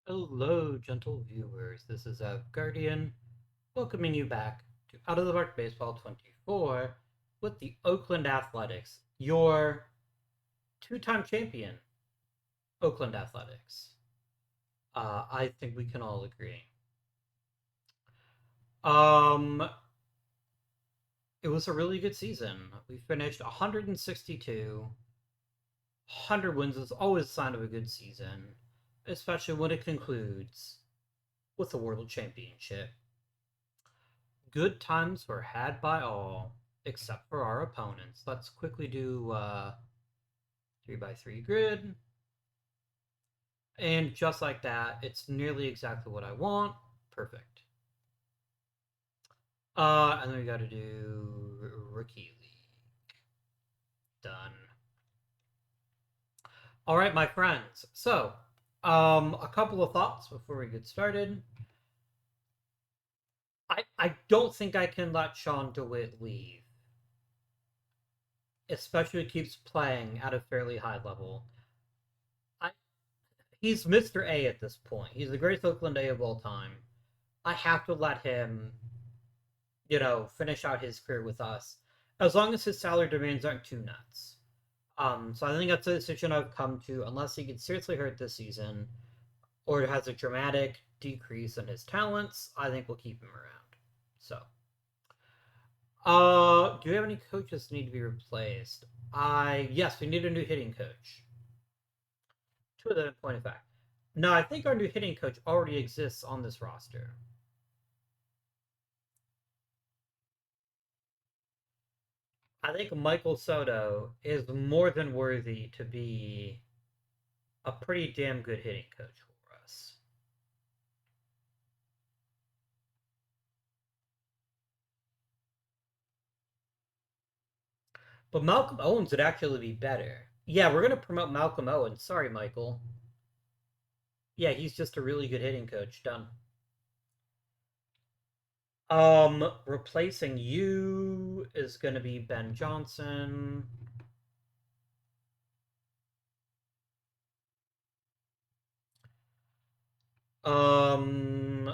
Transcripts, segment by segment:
Hello, gentle viewers. This is Guardian, welcoming you back to Out of the Park Baseball 24 with the Oakland Athletics, your two-time champion, Oakland Athletics. I think we can all agree. Um, it was a really good season. We finished 162. 100 wins is always a sign of a good season, especially when it concludes with a World Championship. Good times were had by all, except for our opponents. Let's quickly do 3x3 grid. And just like that, it's nearly exactly what I want. Perfect. And then we got to do Rookie League. Done. All right, my friends. So, a couple of thoughts before we get started. I don't think I can let Sean DeWitt leave, especially if he keeps playing at a fairly high level. I He's Mr. A at this point. He's the greatest Oakland A of all time. I have to let him, finish out his career with us, as long as his salary demands aren't too nuts. So I think that's a decision I've come to. Unless he gets seriously hurt this season, or has a dramatic decrease in his talents, I think we'll keep him around. So, do we have any coaches that need to be replaced? Yes, we need a new hitting coach. To the point of fact. No, I think our new hitting coach already exists on this roster. I think Michael Soto is more than worthy to be a pretty damn good hitting coach for us. But Malcolm Owens would actually be better. Yeah, we're gonna promote Malcolm Owens. Sorry, Michael. Yeah, he's just a really good hitting coach. Done. Replacing you is gonna be Ben Johnson.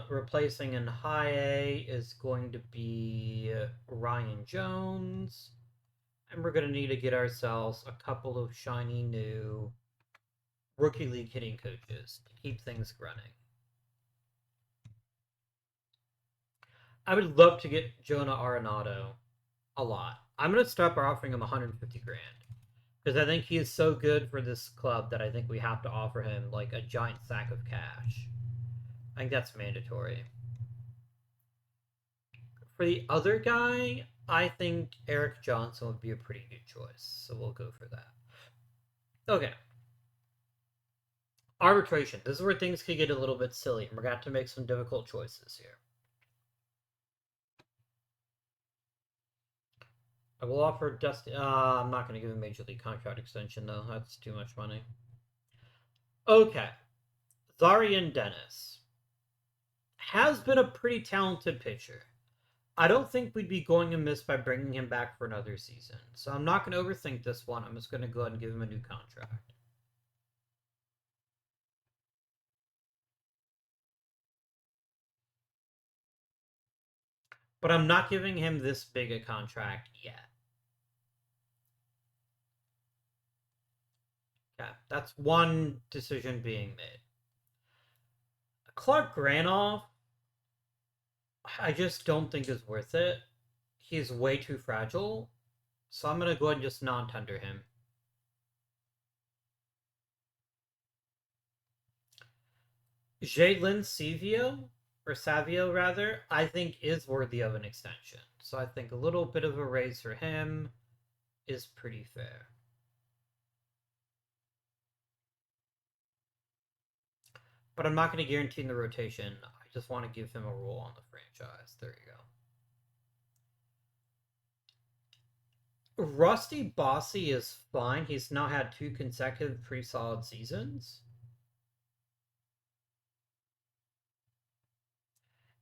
Replacing in high A is going to be Ryan Jones. And we're going to need to get ourselves a couple of shiny new rookie league hitting coaches to keep things running. I would love to get Jonah Arenado a lot. I'm going to start by offering him 150 grand because I think he is so good for this club that I think we have to offer him like a giant sack of cash. I think that's mandatory. For the other guy, I think Eric Johnson would be a pretty good choice, so we'll go for that. Okay, arbitration. This is where things could get a little bit silly, and we're going to have to make some difficult choices here. I will offer Dusty. I'm not going to give him a major league contract extension though. That's too much money. Okay, Zarian Dennis has been a pretty talented pitcher. I don't think we'd be going amiss by bringing him back for another season. So I'm not going to overthink this one. I'm just going to go ahead and give him a new contract. But I'm not giving him this big a contract yet. Okay, that's one decision being made. Clark Granoff, I just don't think is worth it. He's way too fragile. So I'm going to go ahead and just non-tender him. Jalen Savio, or Savio rather, I think is worthy of an extension. So I think a little bit of a raise for him is pretty fair. But I'm not going to guarantee in the rotation. I just want to give him a role on the franchise. There you go. Rusty Bossy is fine. He's now had two consecutive pretty solid seasons.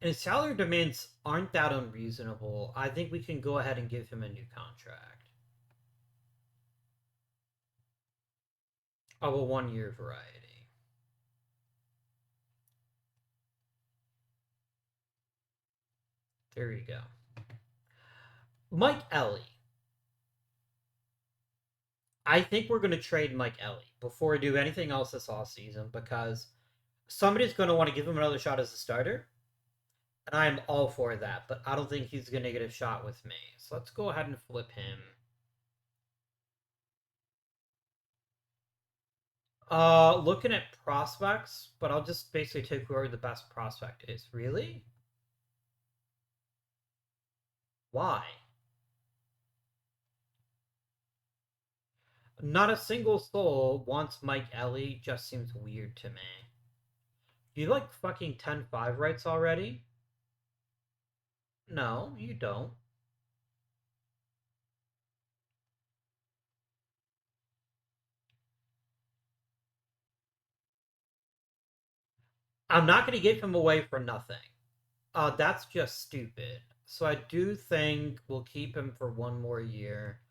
And his salary demands aren't that unreasonable. I think we can go ahead and give him a new contract of a 1 year variety. Here we go. Mike Ellie. I think we're going to trade Mike Ellie before we do anything else this offseason because somebody's going to want to give him another shot as a starter. And I am all for that, but I don't think he's going to get a shot with me. So let's go ahead and flip him. Looking at prospects, but I'll just basically take whoever the best prospect is. Really? Why? Not a single soul wants Mike Ellie. Just seems weird to me. You like fucking 10-5 rights already? No, you don't. I'm not going to give him away for nothing. That's just stupid. So I do think we'll keep him for one more year.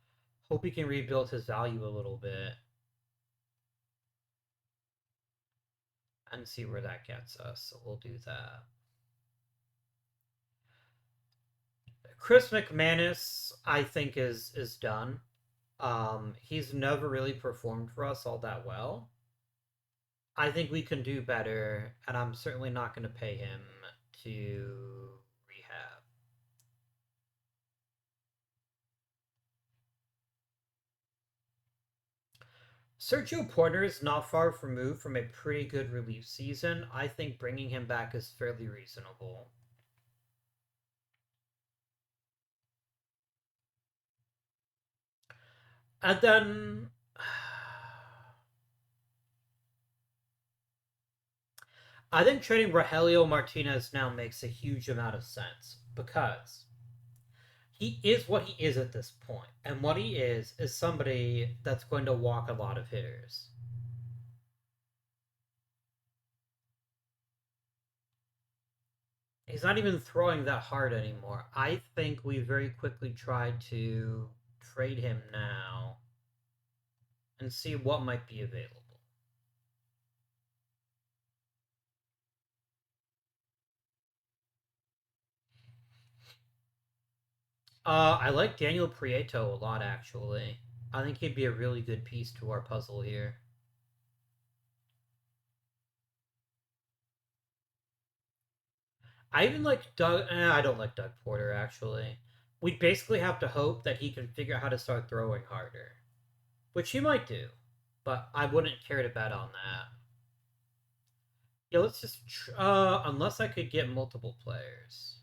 Hope he can rebuild his value a little bit. And see where that gets us. So we'll do that. Chris McManus, I think, is done. He's never really performed for us all that well. I think we can do better, and I'm certainly not going to pay him to rehab. Sergio Porter is not far removed from a pretty good relief season. I think bringing him back is fairly reasonable. And then I think trading Rogelio Martinez now makes a huge amount of sense because he is what he is at this point, and what he is somebody that's going to walk a lot of hitters. He's not even throwing that hard anymore. I think we very quickly tried to trade him now and see what might be available. I like Daniel Prieto a lot, actually. I think he'd be a really good piece to our puzzle here. I even like Doug. I don't like Doug Porter, actually. We'd basically have to hope that he can figure out how to start throwing harder, which he might do, but I wouldn't care to bet on that. Yeah, let's just. Unless I could get multiple players.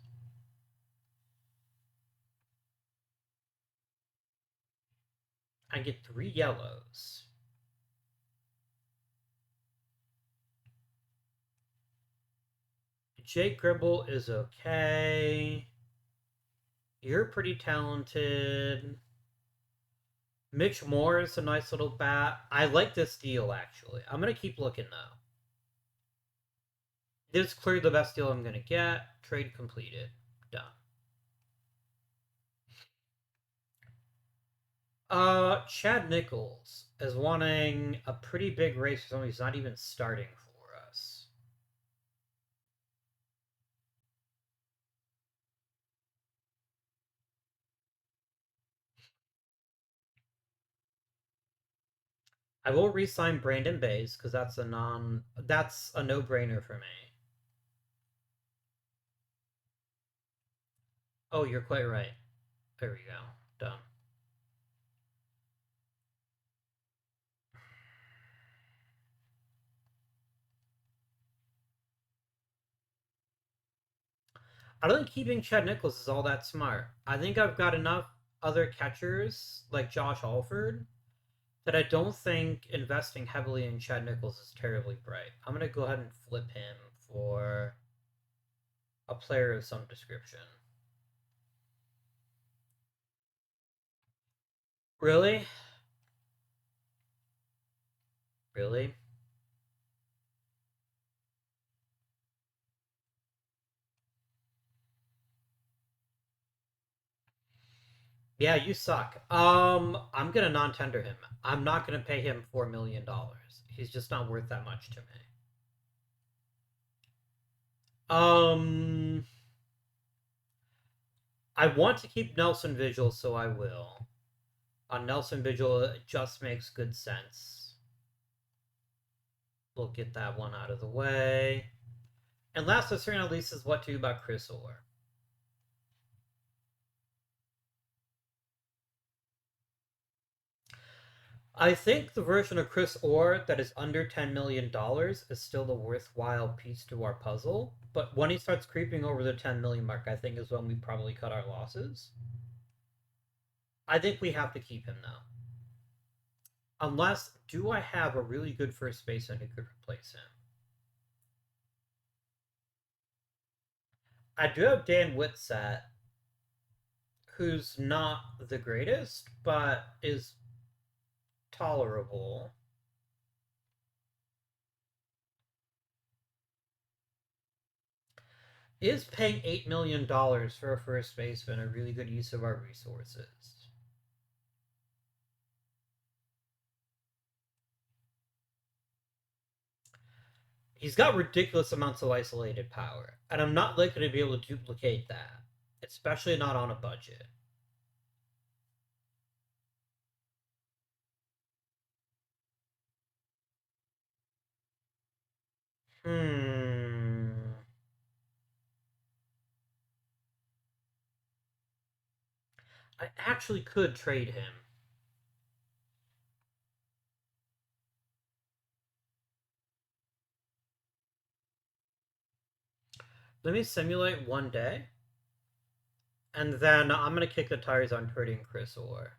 I get 3 yellows. Jake Gribble is okay. You're pretty talented. Mitch Moore is a nice little bat. I like this deal, actually. I'm going to keep looking, though. This is clearly the best deal I'm going to get. Trade completed. Done. Chad Nichols is wanting a pretty big race for someone who's not even starting for us. I will re-sign Brandon Bays because that's a no-brainer for me. Oh, you're quite right. There we go. Done. I don't think keeping Chad Nichols is all that smart. I think I've got enough other catchers like Josh Alford that I don't think investing heavily in Chad Nichols is terribly bright. I'm gonna go ahead and flip him for a player of some description. Really? Really? Yeah, you suck. I'm gonna non-tender him. I'm not gonna pay him $4 million. He's just not worth that much to me. Um, I want to keep Nelson Vigil, so I will. On Nelson Vigil, it just makes good sense. We'll get that one out of the way. And last but certainly not least is what to do about Chris Orr. I think the version of Chris Orr that is under $10 million is still the worthwhile piece to our puzzle. But when he starts creeping over the 10 million mark, I think is when we probably cut our losses. I think we have to keep him now. Unless, do I have a really good first baseman who could replace him? I do have Dan Whitsett, who's not the greatest, but is tolerable. Is paying $8 million for a first baseman a really good use of our resources? He's got ridiculous amounts of isolated power, and I'm not likely to be able to duplicate that, especially not on a budget. Hmm. I actually could trade him. Let me simulate one day, and then I'm gonna kick the tires on trading Chris Orr.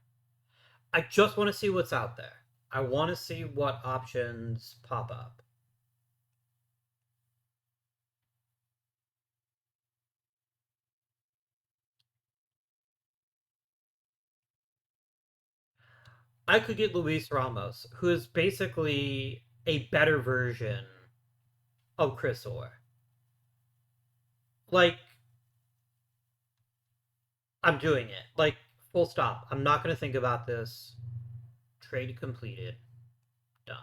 I just want to see what's out there. I want to see what options pop up. I could get Luis Ramos, who is basically a better version of Chris Orr. Like, I'm doing it. Like, full stop. I'm not going to think about this. Trade completed. Done.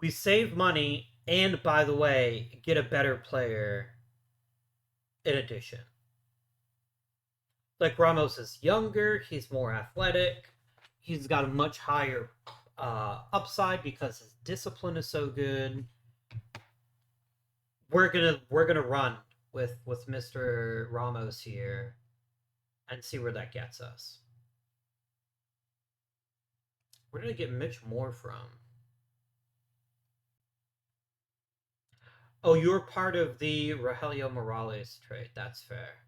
We save money, and by the way, get a better player in addition. Like, Ramos is younger, he's more athletic, he's got a much higher upside because his discipline is so good. We're gonna run with Mr. Ramos here and see where that gets us. Where did I get Mitch Moore from? Oh, you're part of the Rogelio Morales trade. That's fair.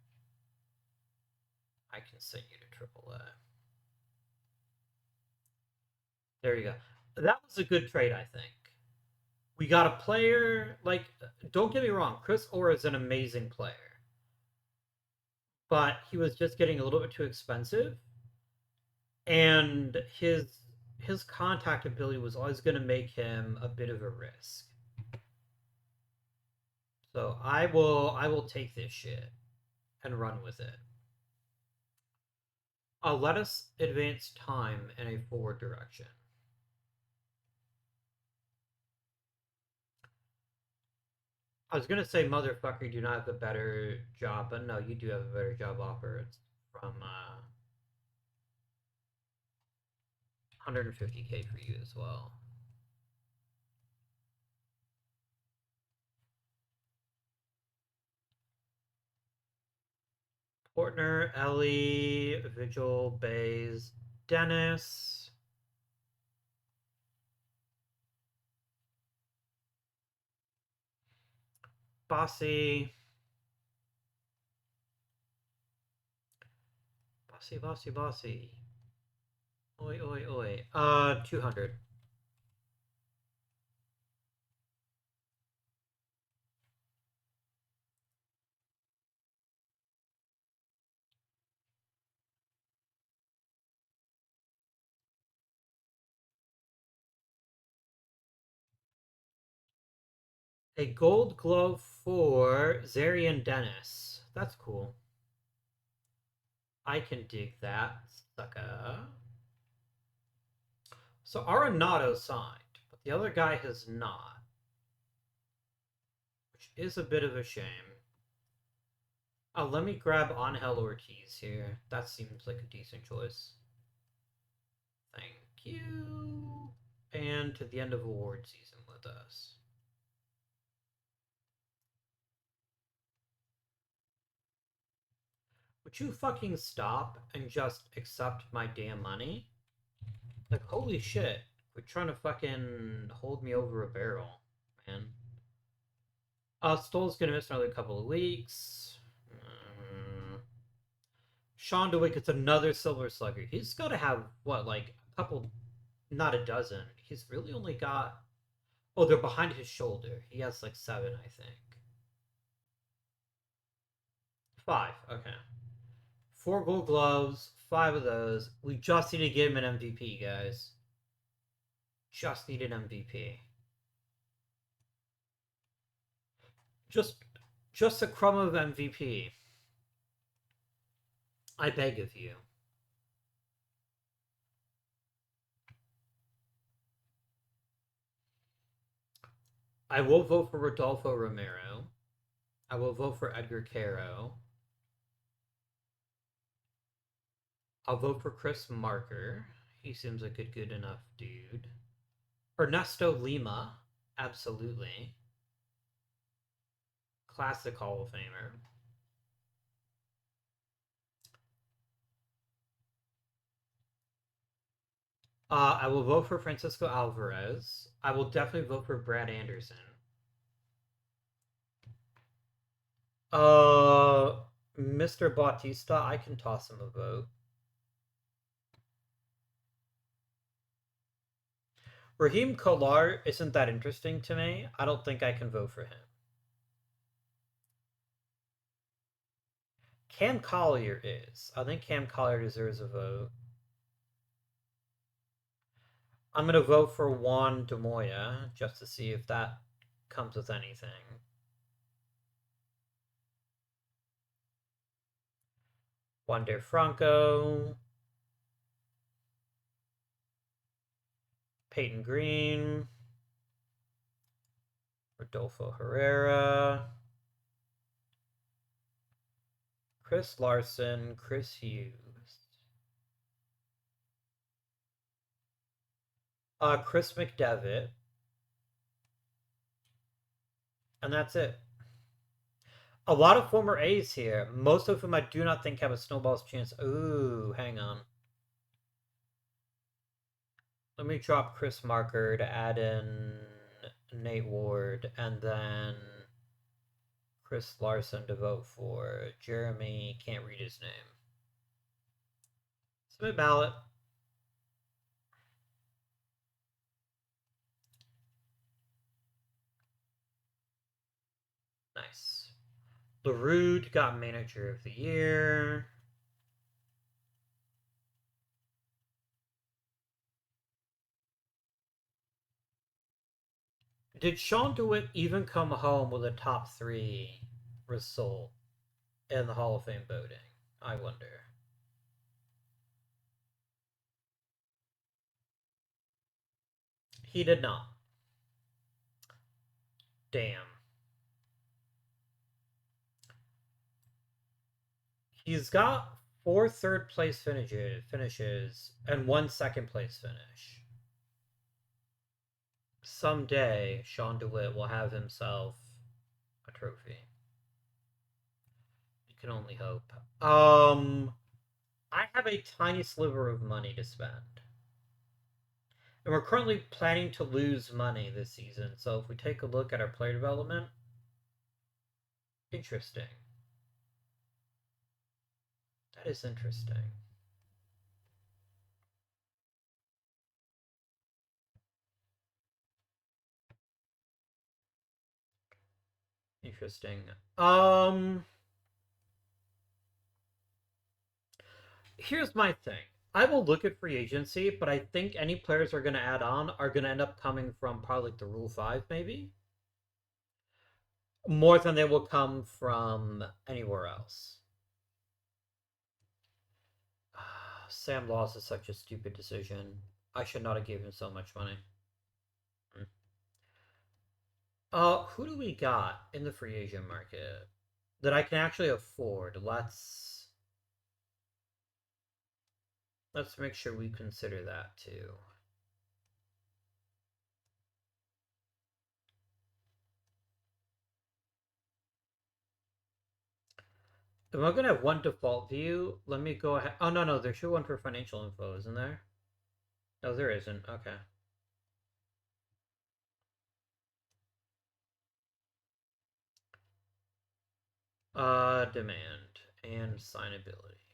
I can send you to AAA. There you go. That was a good trade, I think. We got a player like. Don't get me wrong, Chris Orr is an amazing player, but he was just getting a little bit too expensive, and his contact ability was always going to make him a bit of a risk. So I will take this shit and run with it. Let us advance time in a forward direction. I was gonna say, motherfucker, you do not have a better job, but no, you do have a better job offer. It's from 150K for you as well. Portner, Ellie, Vigil, Bays, Dennis. Bossy. Bossy, bossy, bossy. Oi, oi, oi. 200. A gold glove for Zarian Dennis. That's cool. I can dig that, sucker. So Arenado signed, but the other guy has not, which is a bit of a shame. Let me grab Angel Ortiz here. That seems like a decent choice. Thank you. And to the end of award season with us. Would you fucking stop and just accept my damn money? Like, holy shit. Quit trying to fucking hold me over a barrel, man. Stoll's gonna miss another couple of weeks. Sean DeWitt gets another Silver Slugger. He's got to have, what, like a couple, not a dozen. He's really only got. Oh, they're behind his shoulder. He has like seven, I think. Five, okay. Four gold gloves, five of those. We just need to give him an MVP, guys. Just need an MVP. Just just a crumb of MVP. I beg of you. I will vote for Rodolfo Romero. I will vote for Edgar Caro. I'll vote for Chris Marker. He seems like a good enough dude. Ernesto Lima. Absolutely. Classic Hall of Famer. I will vote for Francisco Alvarez. I will definitely vote for Brad Anderson. Uh, Mr. Bautista, I can toss him a vote. Raheem Kolar isn't that interesting to me. I don't think I can vote for him. Cam Collier is. I think Cam Collier deserves a vote. I'm going to vote for Juan Demoya just to see if that comes with anything. Wander Franco. Peyton Green. Rodolfo Herrera. Chris Larson. Chris Hughes. Chris McDevitt. And that's it. A lot of former A's here, most of whom I do not think have a snowball's chance. Ooh, hang on. Let me drop Chris Marker to add in Nate Ward, and then Chris Larson to vote for. Jeremy, can't read his name. Submit ballot. Nice. LaRude got Manager of the Year. Did Sean DeWitt even come home with a top three result in the Hall of Fame voting? I wonder. He did not. Damn. He's got four third place finishes and one second place finish. Someday, Sean DeWitt will have himself a trophy. You can only hope. I have a tiny sliver of money to spend. And we're currently planning to lose money this season, so if we take a look at our player development, interesting. That is interesting. Interesting. Here's my thing. I will look at free agency, but I think any players are going to add on are going to end up coming from probably like the Rule 5, maybe. More than they will come from anywhere else. Sam Loss is such a stupid decision. I should not have given him so much money. Who do we got in the free agent market? that I can actually afford. Let's make sure we consider that too. If I'm gonna have one default view, let me go ahead. Oh no, there should be one for financial info, isn't there? No, there isn't. Okay. Demand and signability.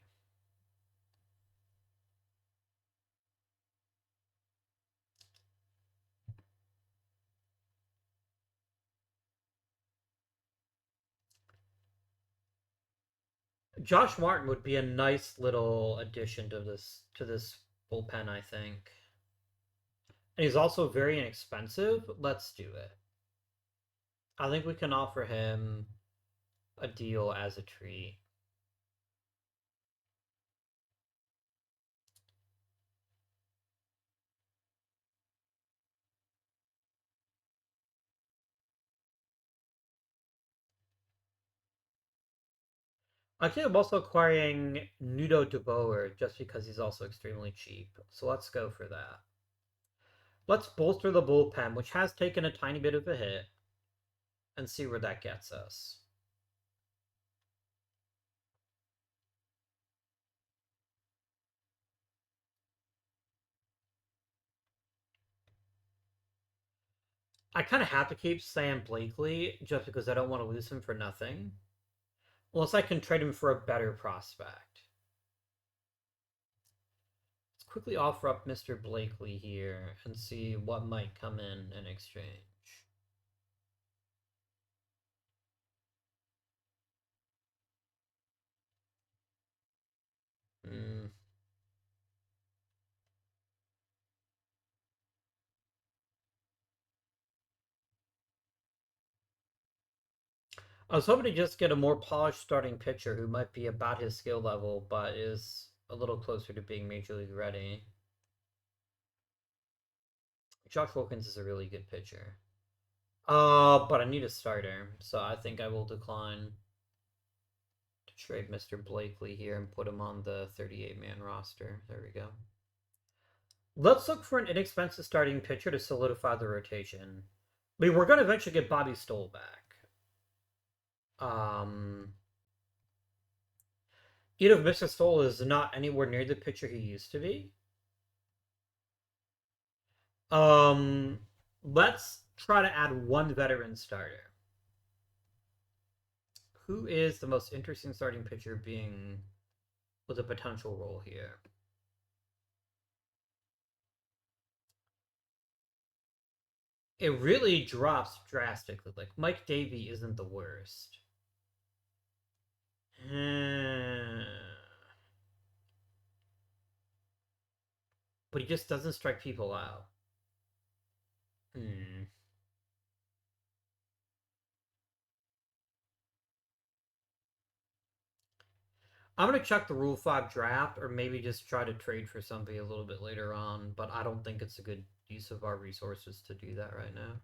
Josh Martin would be a nice little addition to this bullpen, I think. And he's also very inexpensive. Let's do it. I think we can offer him a deal as a treat. I think I'm also acquiring Nudo DeBoer just because he's also extremely cheap. So let's go for that. Let's bolster the bullpen, which has taken a tiny bit of a hit, and see where that gets us. I kind of have to keep Sam Blakely just because I don't want to lose him for nothing. Unless I can trade him for a better prospect. Let's quickly offer up Mr. Blakely here and see what might come in exchange. Hmm. I was hoping to just get a more polished starting pitcher who might be about his skill level, but is a little closer to being major league ready. Josh Wilkins is a really good pitcher. But I need a starter, so I think I will decline to trade Mr. Blakely here and put him on the 38-man roster. There we go. Let's look for an inexpensive starting pitcher to solidify the rotation. I mean, we're going to eventually get Bobby Stoll back. Um, Even if Mr. Stoll is not anywhere near the pitcher he used to be. Um, let's try to add one veteran starter. Who is the most interesting starting pitcher being with a potential role here? It really drops drastically. Like Mike Davey isn't the worst. But he just doesn't strike people out. Hmm. I'm gonna check the Rule 5 draft or maybe just try to trade for somebody a little bit later on, but I don't think it's a good use of our resources to do that right now.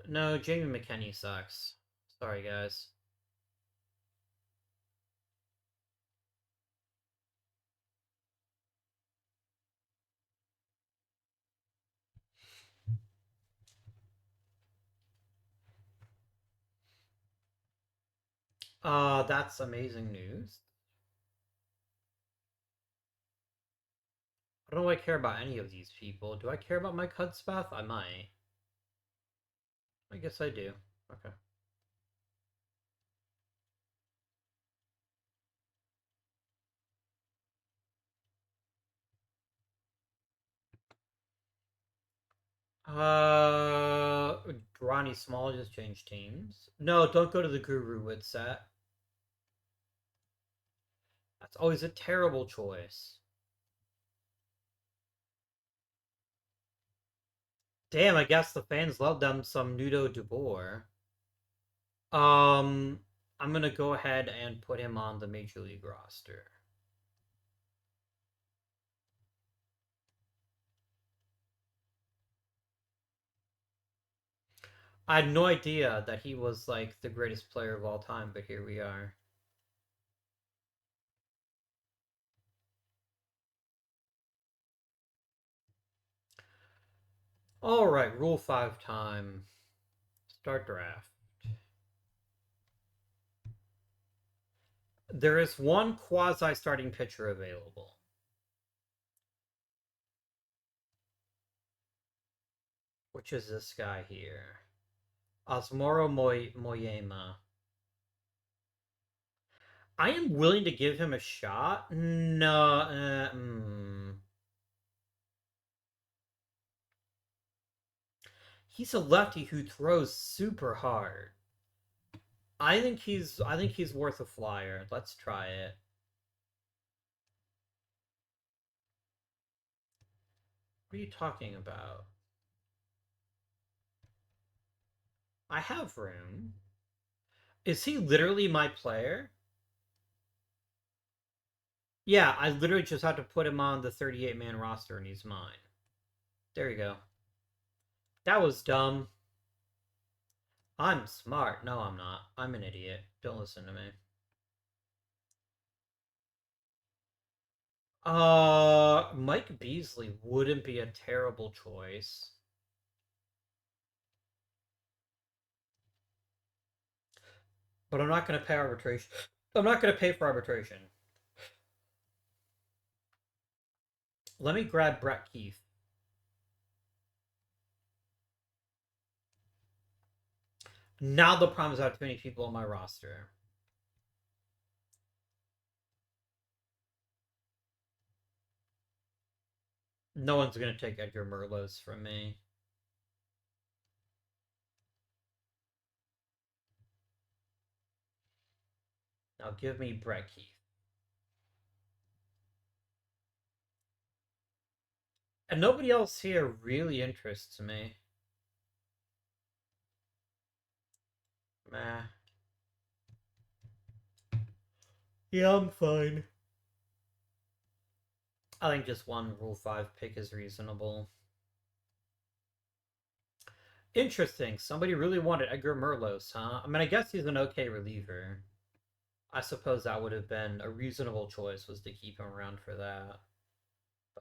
No, Jamie McKenney sucks. Sorry, guys. That's amazing news. I don't know if I care about any of these people. Do I care about Mike Hudspeth? I might. I guess I do. Okay. Ronnie Small just changed teams. No, don't go to the Guru with set. That's always a terrible choice. Damn, I guess the fans love them some Nudo DeBoer. Um, I'm gonna go ahead and put him on the Major League roster. I had no idea that he was like the greatest player of all time, but here we are. All right, Rule 5 time. Start draft. There is one quasi starting pitcher available, which is this guy here. Moyema. I am willing to give him a shot. No, he's a lefty who throws super hard. I think he's worth a flyer. Let's try it. What are you talking about? I have room. Is he literally my player? Yeah, I literally just have to put him on the 38-man roster and he's mine. There you go. That was dumb. I'm smart. No, I'm not. I'm an idiot. Don't listen to me. Mike Beasley wouldn't be a terrible choice. But I'm not going to pay arbitration. I'm not going to pay for arbitration. Let me grab Brett Keith. Now the problem is I have too many people on my roster. No one's going to take Edgar Merlos from me. Now give me Brett Keith. And nobody else here really interests me. Meh. Yeah, I'm fine. I think just one Rule 5 pick is reasonable. Interesting. Somebody really wanted Edgar Merlos, huh? I mean, I guess he's an okay reliever. I suppose that would have been a reasonable choice, was to keep him around for that.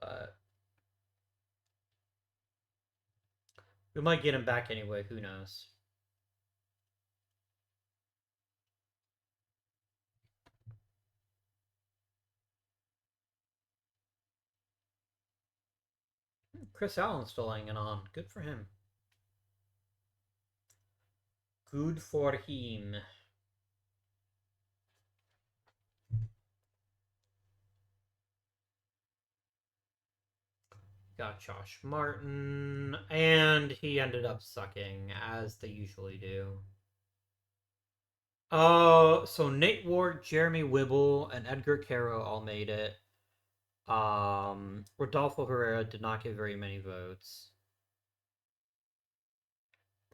But we might get him back anyway, who knows? Chris Allen's still hanging on. Good for him. Good for him. Got Josh Martin, and he ended up sucking, as they usually do. Oh, so Nate Ward, Jeremy Wibble, and Edgar Caro all made it. Rodolfo Herrera did not get very many votes.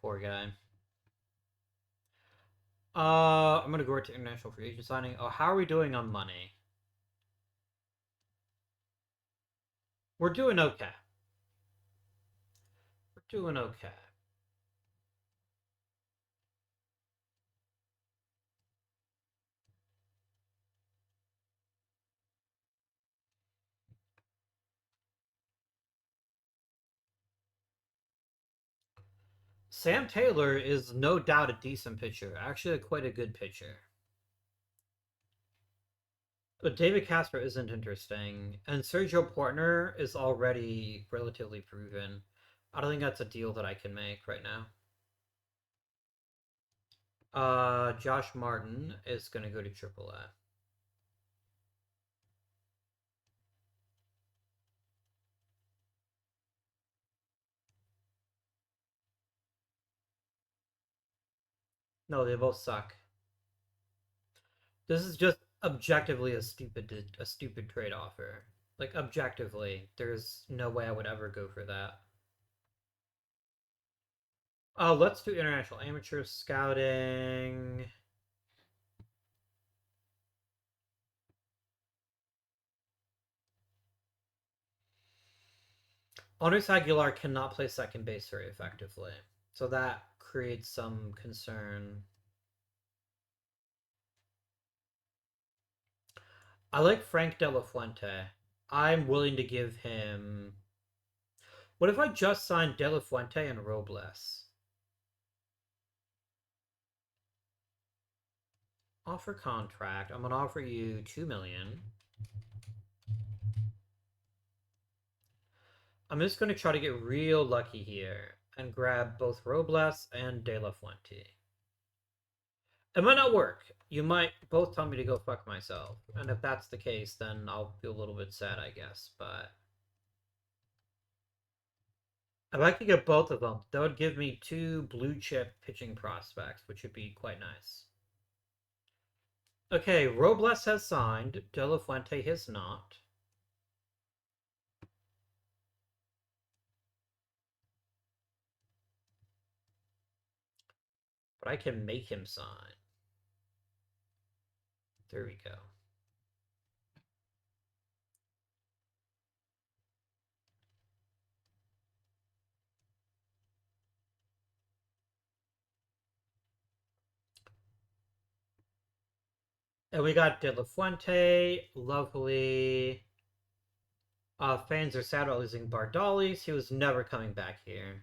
Poor guy. I'm gonna go right to international free agent signing. Oh, how are we doing on money? We're doing okay. We're doing okay. Sam Taylor is no doubt a decent pitcher. Actually, quite a good pitcher. But David Castro isn't interesting, and Sergio Portner is already relatively proven. I don't think that's a deal that I can make right now. Josh Martin is going to go to AAA. No, they both suck. This is just objectively a stupid trade offer. Like objectively, there's no way I would ever go for that. Oh, let's do international amateur scouting. Honors Aguilar cannot play second base very effectively. So that creates some concern. I like Frank De La Fuente. I'm willing to give him. What if I just signed De La Fuente and Robles? Offer contract. I'm gonna offer you 2 million. I'm just gonna try to get real lucky here and grab both Robles and De La Fuente. It might not work. You might both tell me to go fuck myself, and if that's the case, then I'll be a little bit sad, I guess. But if I could get both of them, that would give me two blue chip pitching prospects, which would be quite nice. Okay, Robles has signed. De La Fuente has not. But I can make him sign. There we go. And we got De La Fuente. Lovely. Fans are sad about losing Bardalis. He was never coming back here.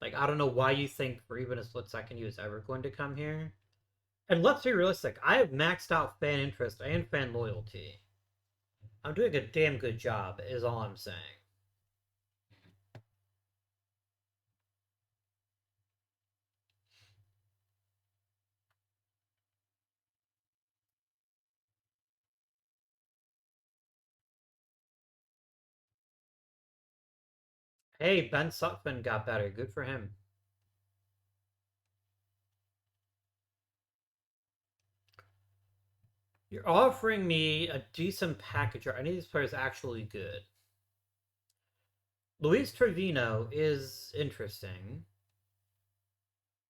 Like, I don't know why you think for even a split second he was ever going to come here. And let's be realistic, I have maxed out fan interest and fan loyalty. I'm doing a damn good job, is all I'm saying. Hey, Ben Sutphin got better. Good for him. You're offering me a decent package. Are any of these players actually good? Luis Trevino is interesting.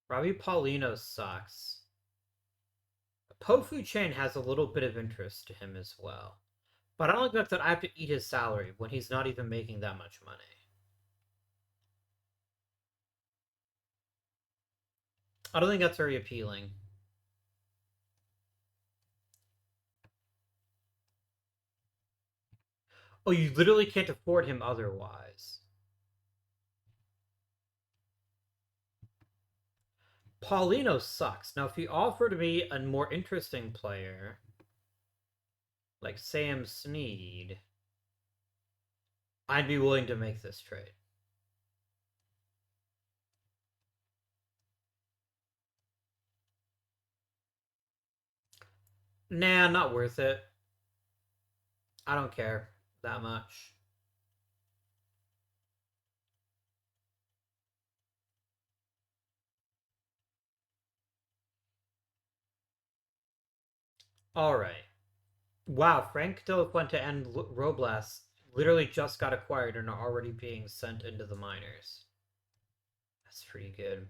Robbie Paulino sucks. Pofu Chain has a little bit of interest to him as well. But I don't like that I have to eat his salary when he's not even making that much money. I don't think that's very appealing. Oh, you literally can't afford him otherwise. Paulino sucks. Now, if he offered me a more interesting player, like Sam Snead, I'd be willing to make this trade. Nah, not worth it. I don't care that much. All right. Wow, Frank De La Fuente and Robles literally just got acquired and are already being sent into the minors. That's pretty good.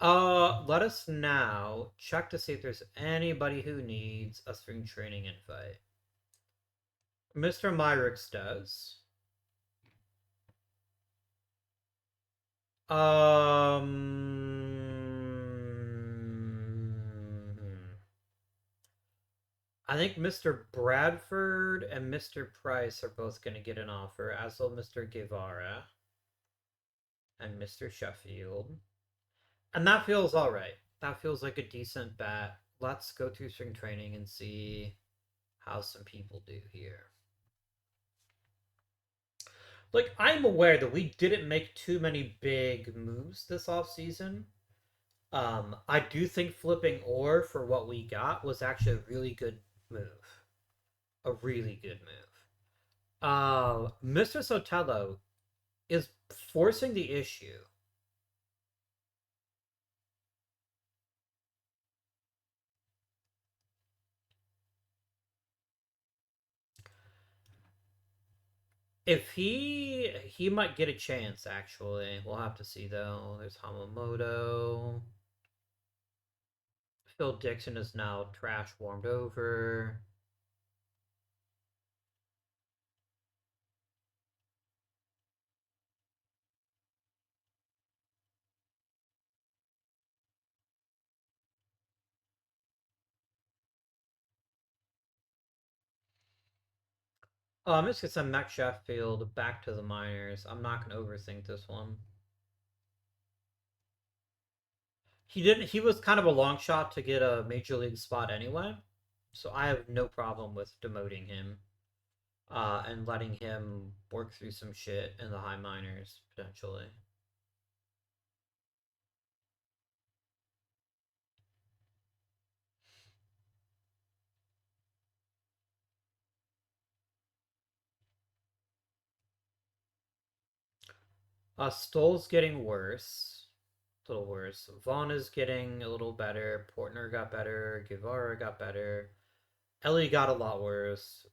Let us now check to see if there's anybody who needs a spring training invite. Mr. Myrix does. I think Mr. Bradford and Mr. Price are both going to get an offer, as will Mr. Guevara and Mr. Sheffield. And that feels all right. That feels like a decent bet. Let's go through spring training and see how some people do here. Like, I'm aware that we didn't make too many big moves this offseason. I do think flipping Orr for what we got was actually a really good move. A really good move. Mr. Sotelo is forcing the issue. If he might get a chance, actually. We'll have to see though. There's Hamamoto. Phil Dixon is now trash warmed over. Let's get some Mac Sheffield back to the minors. I'm not going to overthink this one. He didn't. He was kind of a long shot to get a major league spot anyway, so I have no problem with demoting him and letting him work through some shit in the high minors potentially. Stoll's getting worse, a little worse. Vaughn is getting a little better. Portner got better. Guevara got better. Ellie got a lot worse.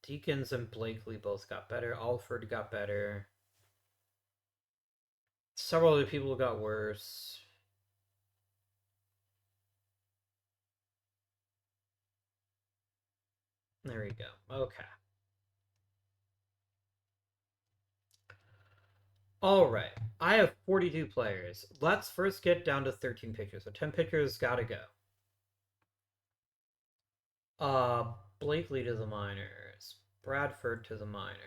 Deacons and Blakely both got better. Alford got better. Several other people got worse. There we go. Okay. All right. I have 42 players. Let's first get down to 13 pitchers. So 10 pitchers gotta go. Uh, Blakely to the minors. Bradford to the minors.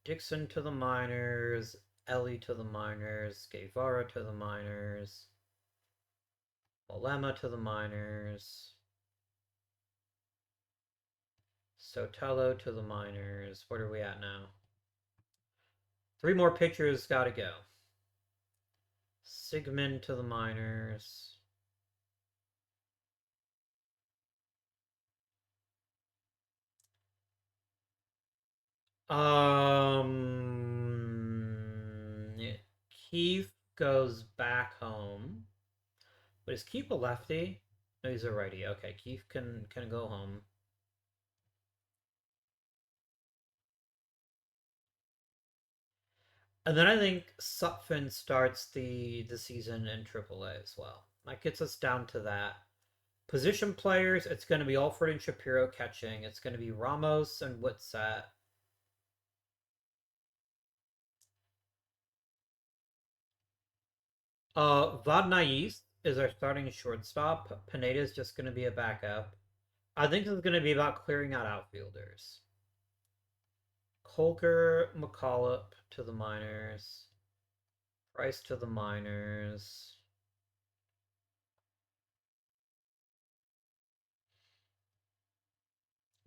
Dixon to the minors. Ellie to the minors. Guevara to the minors. Malema to the minors. Sotelo to the minors. What are we at now? 3 more pitchers gotta go. Sigmund to the minors. Keith goes back home. But is Keith a lefty? No, he's a righty. Okay, Keith can go home. And then I think Sutphin starts the season in AAA as well. That gets us down to that. Position players, it's going to be Alfred and Shapiro catching. It's going to be Ramos and Whitsett. Vadnais is our starting shortstop. Pineda is just going to be a backup. I think this is going to be about clearing out outfielders. Colker, McCullough to the minors. Price to the minors.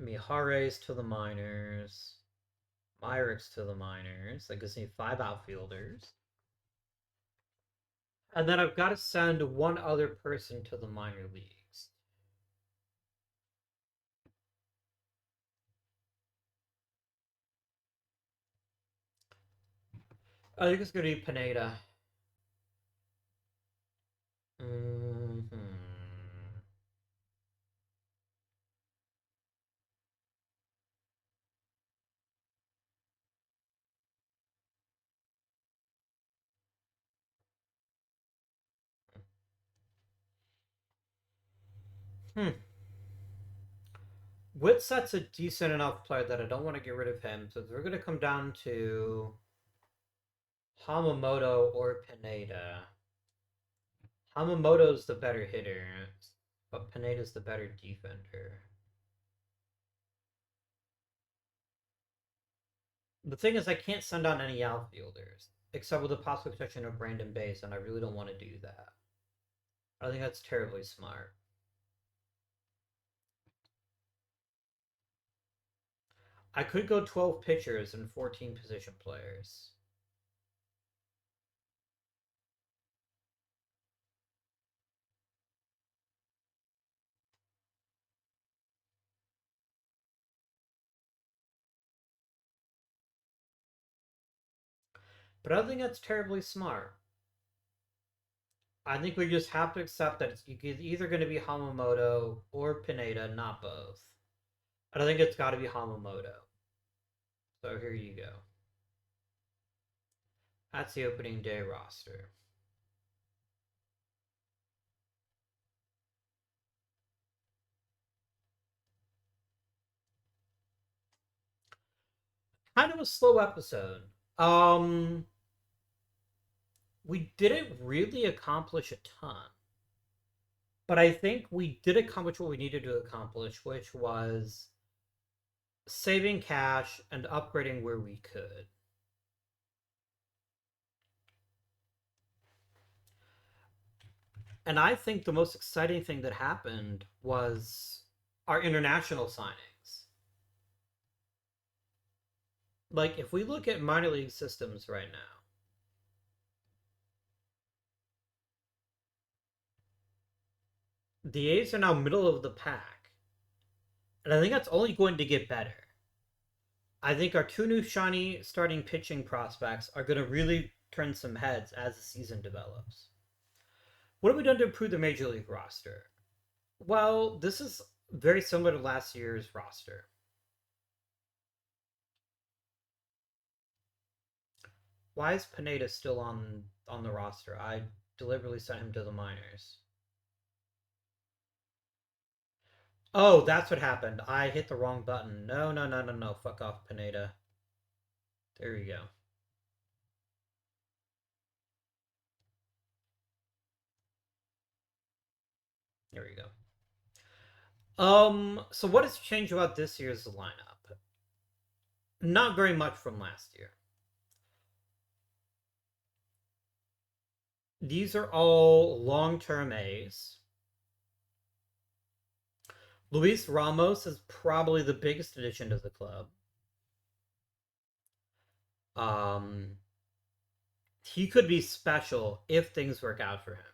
Mijares to the minors. Myrick's to the minors. That gives me 5 outfielders. And then I've got to send one other person to the minor leagues. I think it's going to be Pineda. Mm-hmm. Hmm. Whitsett's a decent enough player that I don't want to get rid of him. So we're going to come down to Hamamoto or Pineda. Hamamoto's the better hitter, but Pineda's the better defender. The thing is, I can't send on any outfielders, except with the possible exception of Brandon Bass, and I really don't want to do that. I think that's terribly smart. I could go 12 pitchers and 14 position players. But I don't think that's terribly smart. I think we just have to accept that it's either going to be Hamamoto or Pineda, not both. And I think it's got to be Hamamoto. So here you go. That's the opening day roster. Kind of a slow episode. Um, we didn't really accomplish a ton, but I think we did accomplish what we needed to accomplish, which was saving cash and upgrading where we could. And I think the most exciting thing that happened was our international signings. Like, if we look at minor league systems right now, the A's are now middle of the pack. And I think that's only going to get better. I think our two new shiny starting pitching prospects are going to really turn some heads as the season develops. What have we done to improve the major league roster? Well, this is very similar to last year's roster. Why is Pineda still on the roster? I deliberately sent him to the minors. Oh, that's what happened. I hit the wrong button. No, no, no, no, no. Fuck off, Pineda. There we go. There we go. So what has changed about this year's lineup? Not very much from last year. These are all long-term A's. Luis Ramos is probably the biggest addition to the club. Um, he could be special if things work out for him.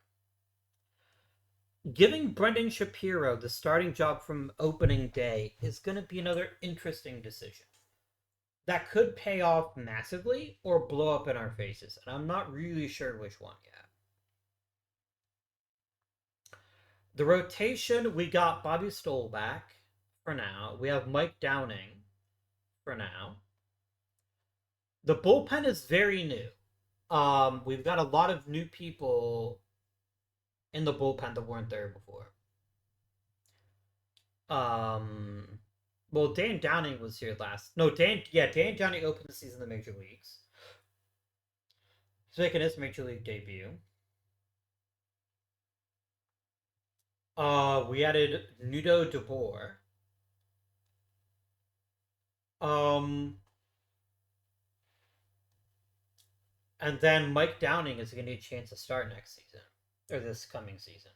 Giving Brendan Shapiro the starting job from opening day is going to be another interesting decision. That could pay off massively or blow up in our faces, and I'm not really sure which one yet. The rotation, we got Bobby Stoll back for now. We have Mike Downing for now. The bullpen is very new. We've got a lot of new people in the bullpen that weren't there before. Um, well, Dan Downing was here last. No, Dan Downing opened the season in the major leagues. He's making his major league debut. We added Nudo DeBoer. Um, and then Mike Downing is going to get a chance to start next season or this coming season.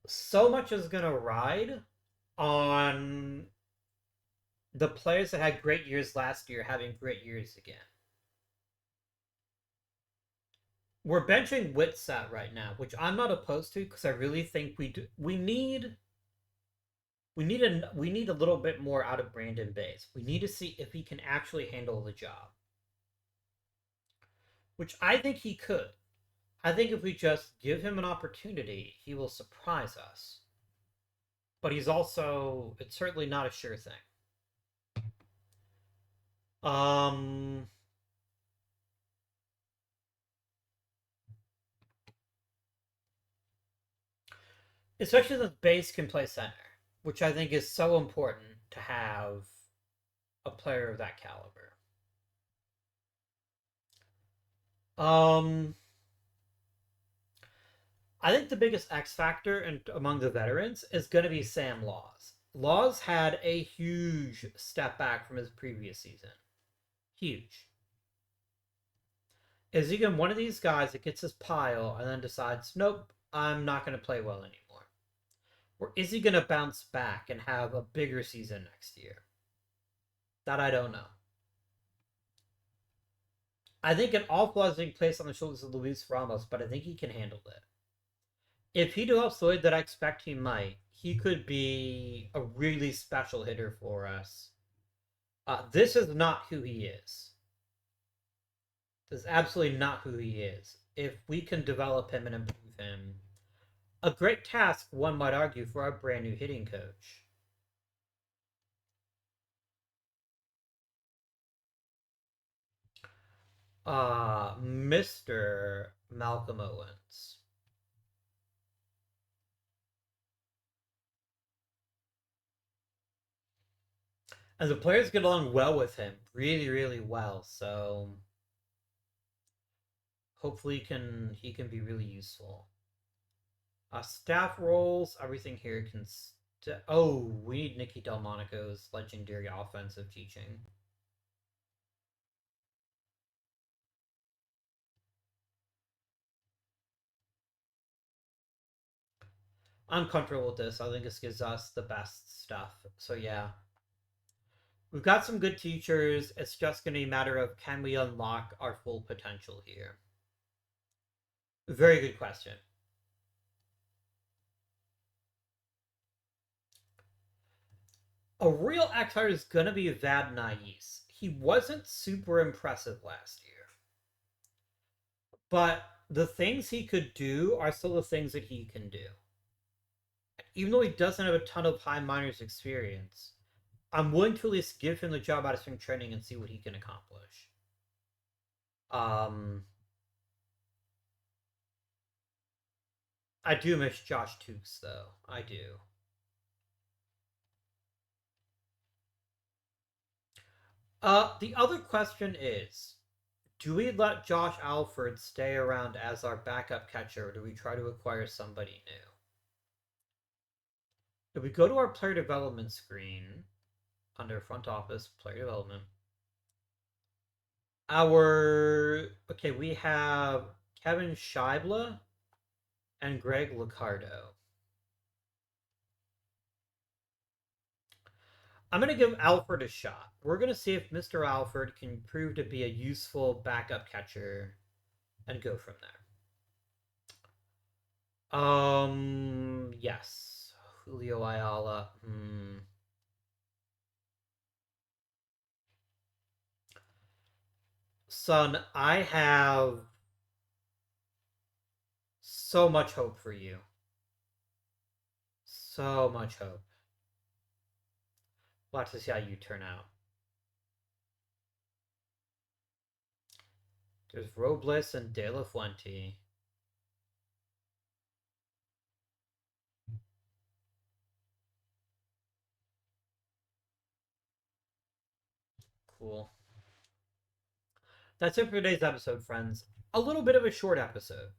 So much is going to ride on the players that had great years last year having great years again. We're benching Witsat right now, which I'm not opposed to because I really think we need a little bit more out of Brandon Bays. We need to see if he can actually handle the job, which I think he could. I think if we just give him an opportunity, he will surprise us. But it's certainly not a sure thing. Um, Especially the Bays can play center, which I think is so important to have a player of that caliber. Um, I think the biggest X factor among the veterans is going to be Sam Laws. Laws had a huge step back from his previous season. Huge. Is he one of these guys that gets his pile and then decides, nope, I'm not going to play well anymore? Or is he going to bounce back and have a bigger season next year? That I don't know. I think an awful lot is being placed on the shoulders of Luis Ramos, but I think he can handle it. If he develops the way that I expect he might, he could be a really special hitter for us. This is not who he is. This is absolutely not who he is. If we can develop him and improve him, a great task, one might argue, for our brand new hitting coach. Mr. Malcolm Owens. And the players get along well with him, really, really well. So hopefully he can be really useful. Staff roles, everything here can. Oh, we need Nikki Delmonico's legendary offensive teaching. I'm comfortable with this. I think this gives us the best stuff. So yeah, we've got some good teachers. It's just going to be a matter of can we unlock our full potential here. Very good question. A real actor is going to be Vad Nais. He wasn't super impressive last year, but the things he could do are still the things that he can do. Even though he doesn't have a ton of high minors experience, I'm willing to at least give him the job out of spring training and see what he can accomplish. Um, I do miss Josh Tukes though. I do. The other question is, do we let Josh Alford stay around as our backup catcher, or do we try to acquire somebody new? If we go to our player development screen under front office player development, we have Kevin Scheibler and Greg Liccardo. I'm going to give Alford a shot. We're going to see if Mr. Alford can prove to be a useful backup catcher and go from there. Yes. Julio Ayala. Son, I have so much hope for you. So much hope. We'll have to see how you turn out. There's Robles and De La Fuente. Cool. That's it for today's episode, friends. A little bit of a short episode.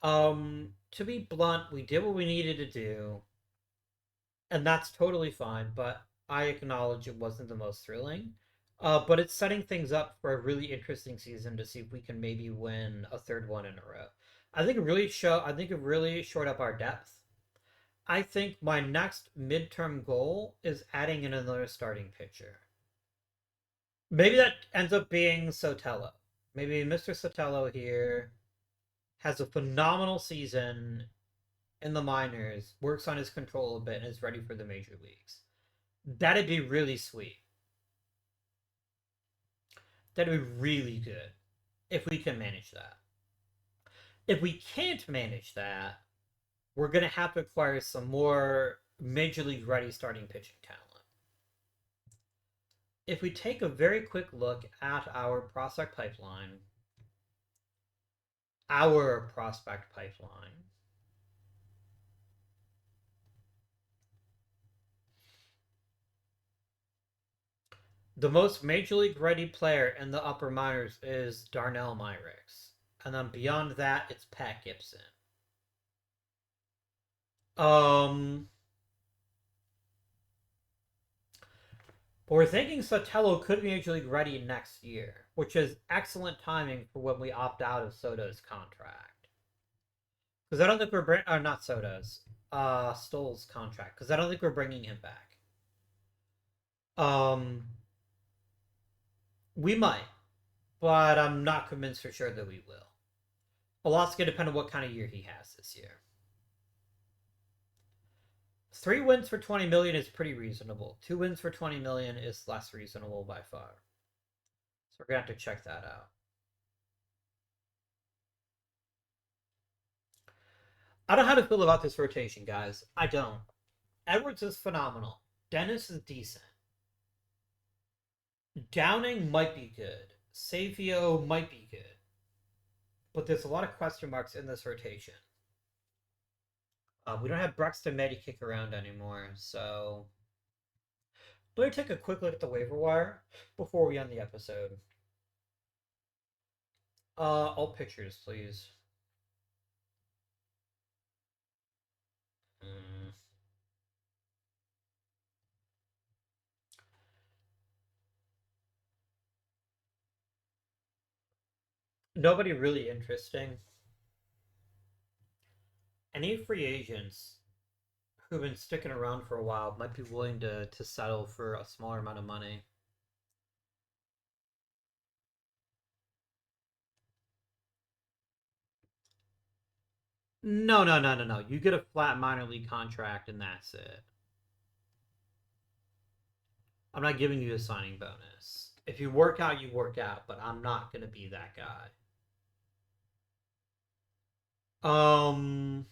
To be blunt, we did what we needed to do, and that's totally fine, but I acknowledge it wasn't the most thrilling. But it's setting things up for a really interesting season to see if we can maybe win a third one in a row. I think it really shored up our depth. I think my next midterm goal is adding in another starting pitcher. Maybe that ends up being Sotelo. Maybe Mr. Sotelo here has a phenomenal season in the minors, works on his control a bit, and is ready for the major leagues. That'd be really sweet. That'd be really good if we can manage that. If we can't manage that, we're going to have to acquire some more major league ready starting pitching talent. If we take a very quick look at our prospect pipeline, the most major league ready player in the upper minors is Darnell Myricks. And then beyond that, it's Pat Gibson. Um, but we're thinking Sotelo could be major league ready next year, which is excellent timing for when we opt out of Soto's contract. Because I don't think not Soto's, Stoll's contract. Because I don't think we're bringing him back. Um, we might, but I'm not convinced for sure that we will. A lot's going to depend on what kind of year he has this year. 3 wins for 20 million is pretty reasonable. 2 wins for 20 million is less reasonable by far. So we're going to have to check that out. I don't know how to feel about this rotation, guys. I don't. Edwards is phenomenal. Dennis is decent. Downing might be good. Savio might be good. But there's a lot of question marks in this rotation. We don't have Braxton Meddy kick around anymore, so let me take a quick look at the waiver wire before we end the episode. All pitchers, please. nobody really interesting. Any free agents who've been sticking around for a while might be willing to settle for a smaller amount of money. No, no, no, no, no. You get a flat minor league contract and that's it. I'm not giving you a signing bonus. If you work out, you work out, but I'm not gonna be that guy. Um,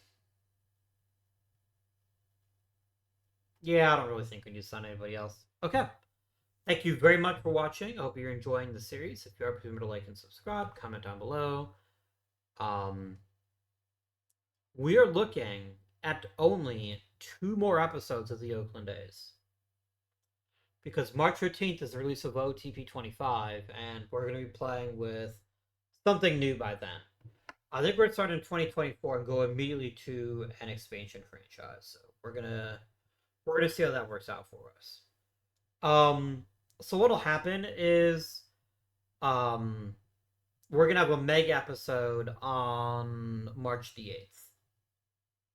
yeah, I don't really think we need to sign anybody else. Okay. Thank you very much for watching. I hope you're enjoying the series. If you are, please remember to like and subscribe. Comment down below. Um, we are looking at only 2 more episodes of the Oakland A's because March 15th is the release of OOTP 25, and we're going to be playing with something new by then. I think we're starting in 2024 and go immediately to an expansion franchise. So we're gonna see how that works out for us. Um, so what'll happen is um we're gonna have a mega episode on March the 8th.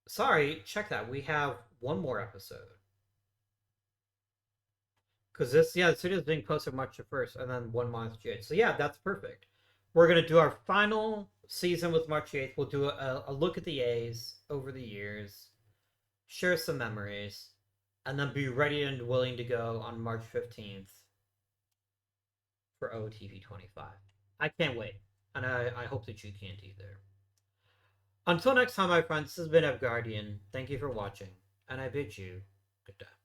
Sorry, check that. We have one more episode. Because the video is being posted March the 1st, and then 1 month J8. So yeah, that's perfect. We're gonna do our final season with March 8th. We'll do a look at the A's over the years, share some memories, and then be ready and willing to go on March 15th for OTV 25. I can't wait, and I hope that you can't either. Until next time, my friends, this has been Guardian. Thank you for watching, and I bid you good day.